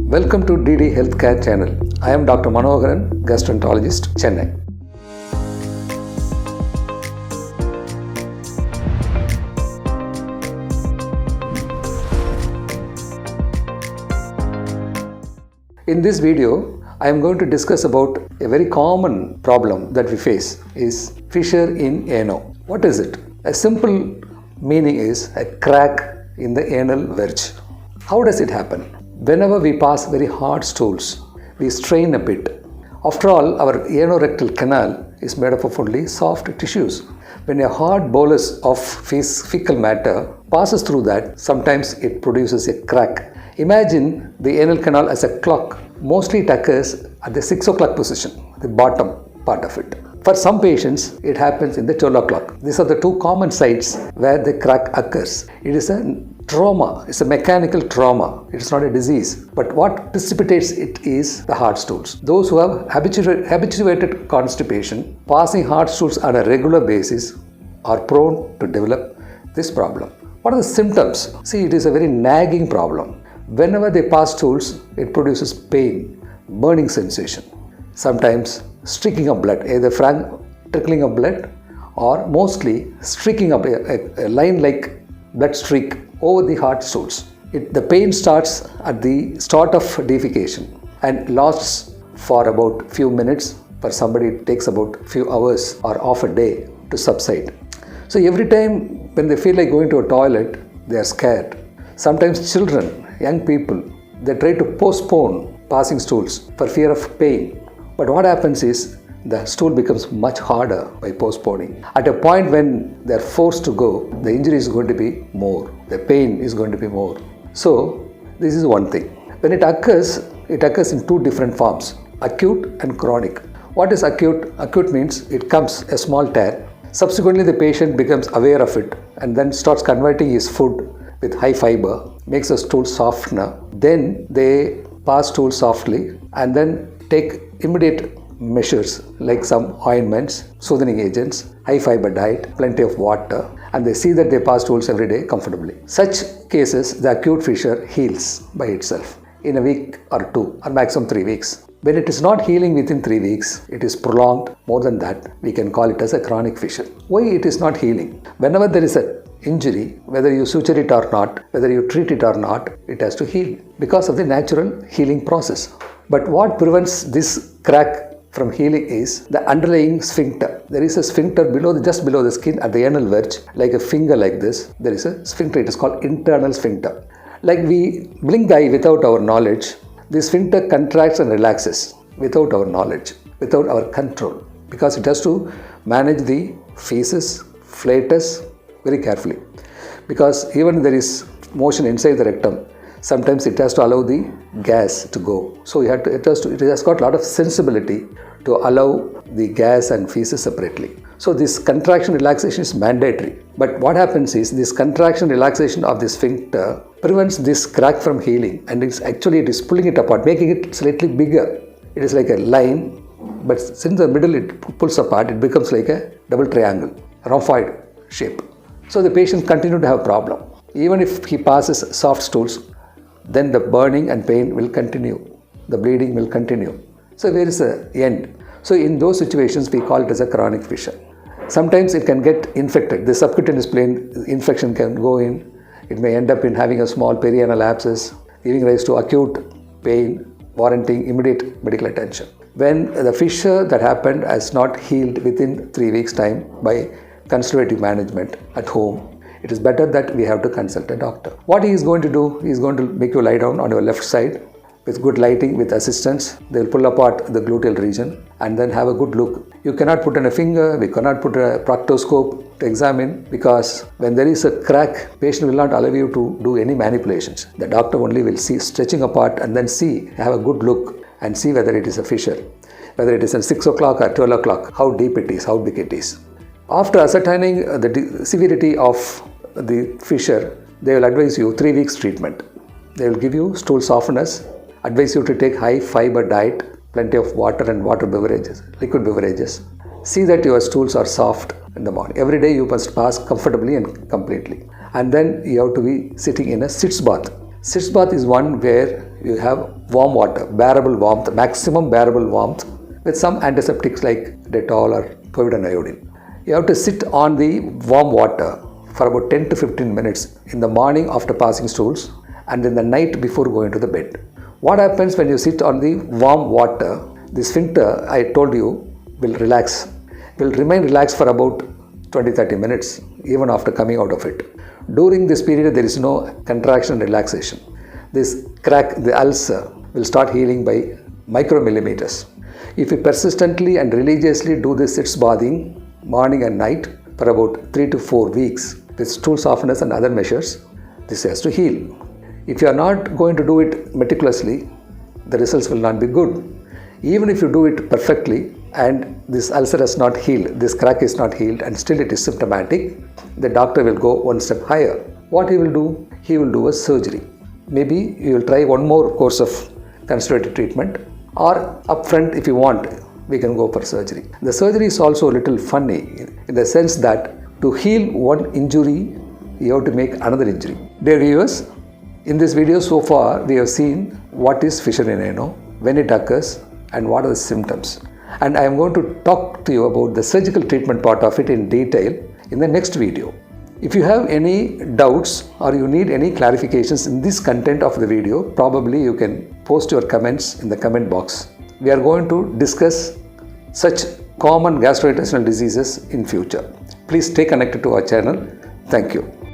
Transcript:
Welcome to DD Healthcare channel. I am Dr. MANOHARAN, Gastroenterologist, Chennai. In this video, I am going to discuss about a very common problem that we face is fissure in ano. What is it? A simple meaning is a crack in the anal verge. How does it happen? Whenever we pass very hard stools, we strain a bit. After all, our anorectal canal is made up of only soft tissues. When a hard bolus of fecal matter passes through that, sometimes it produces a crack. Imagine the anal canal as a clock. Mostly it occurs at the 6 o'clock position, the bottom part of it. For some patients, it happens in the 12 o'clock. These are the two common sites where the crack occurs. It is a trauma. It's a mechanical trauma. It is not a disease. But what precipitates it is the hard stools. Those who have habituated constipation, passing hard stools on a regular basis are prone to develop this problem. What are the symptoms? See, it is a very nagging problem. Whenever they pass stools, it produces pain, burning sensation. Sometimes streaking of blood, either trickling of blood or mostly streaking of a line like blood streak over the hard stools. The pain starts at the start of defecation and lasts for about few minutes. For somebody it takes about few hours or half a day to subside. So every time when they feel like going to a toilet, they are scared. Sometimes children, young people, they try to postpone passing stools for fear of pain. But what happens is the stool becomes much harder by postponing. At a point when they are forced to go, the injury is going to be more. The pain is going to be more. So this is one thing. When it occurs in two different forms, acute and chronic. What is acute? Acute means it comes a small tear. Subsequently, the patient becomes aware of it and then starts converting his food with high fiber, makes the stool softener. Then they pass stool softly and then take immediate measures like some ointments, soothing agents, high fiber diet, plenty of water, and they see that they pass stools every day comfortably. Such cases, the acute fissure heals by itself in a week or two or maximum 3 weeks. When it is not healing within 3 weeks, it is prolonged more than that, we can call it as a chronic fissure. Why it is not healing? Whenever there is an injury, whether you suture it or not, whether you treat it or not, it has to heal because of the natural healing process. But what prevents this crack from healing is the underlying sphincter. There is a sphincter just below the skin at the anal verge, like a finger like this. There is a sphincter. It is called internal sphincter. Like we blink the eye without our knowledge, this sphincter contracts and relaxes without our knowledge, without our control, because it has to manage the feces, flatus very carefully. Because even there is motion inside the rectum, sometimes it has to allow the gas to go. So it has got a lot of sensibility to allow the gas and feces separately. So this contraction relaxation is mandatory. But what happens is this contraction relaxation of the sphincter prevents this crack from healing, and it is pulling it apart, making it slightly bigger. It is like a line, but since the middle it pulls apart, it becomes like a double triangle, rhomboid shape. So the patient continues to have problem. Even if he passes soft stools, then the burning and pain will continue. The bleeding will continue. So where is the end? So in those situations, we call it as a chronic fissure. Sometimes it can get infected. The subcutaneous plane infection can go in. It may end up in having a small perianal abscess, giving rise to acute pain, warranting immediate medical attention. When the fissure that happened has not healed within 3 weeks' time by conservative management at home, it is better that we have to consult a doctor. What he is going to do, he is going to make you lie down on your left side with good lighting, with assistance. They will pull apart the gluteal region and then have a good look. You cannot put in a finger, we cannot put a proctoscope to examine, because when there is a crack, patient will not allow you to do any manipulations. The doctor only will see stretching apart and then have a good look and see whether it is a fissure, whether it is at 6 o'clock or 12 o'clock, how deep it is, how big it is. After ascertaining the severity of the fissure, they will advise you 3 weeks treatment. They will give you stool softeners, advise you to take high fiber diet, plenty of water and water beverages, liquid beverages. See that your stools are soft in the morning. Every day you must pass comfortably and completely. and then you have to be sitting in a sitz bath. Sitz bath is one where you have warm water, bearable warmth, maximum bearable warmth with some antiseptics like Dettol or povidone iodine. You have to sit on the warm water for about 10 to 15 minutes in the morning after passing stools and in the night before going to the bed. What happens when you sit on the warm water? The sphincter, I told you, will relax, will remain relaxed for about 20-30 minutes even after coming out of it. During this period, there is no contraction relaxation. This crack, the ulcer, will start healing by micromillimeters. If you persistently and religiously do this sitz bathing morning and night for about 3 to 4 weeks with stool softeners and other measures, this has to heal. If you are not going to do it meticulously, the results will not be good. Even if you do it perfectly and this ulcer has not healed, this crack is not healed and still it is symptomatic, the doctor will go one step higher. What he will do? He will do a surgery. Maybe you will try one more course of conservative treatment, or upfront if you want, we can go for surgery. The surgery is also a little funny in the sense that to heal one injury, you have to make another injury. Dear viewers, in this video so far, we have seen what is fissure in ano, when it occurs, and what are the symptoms. And I am going to talk to you about the surgical treatment part of it in detail in the next video. If you have any doubts or you need any clarifications in this content of the video, probably you can post your comments in the comment box. We are going to discuss such common gastrointestinal diseases in future. Please stay connected to our channel. Thank you.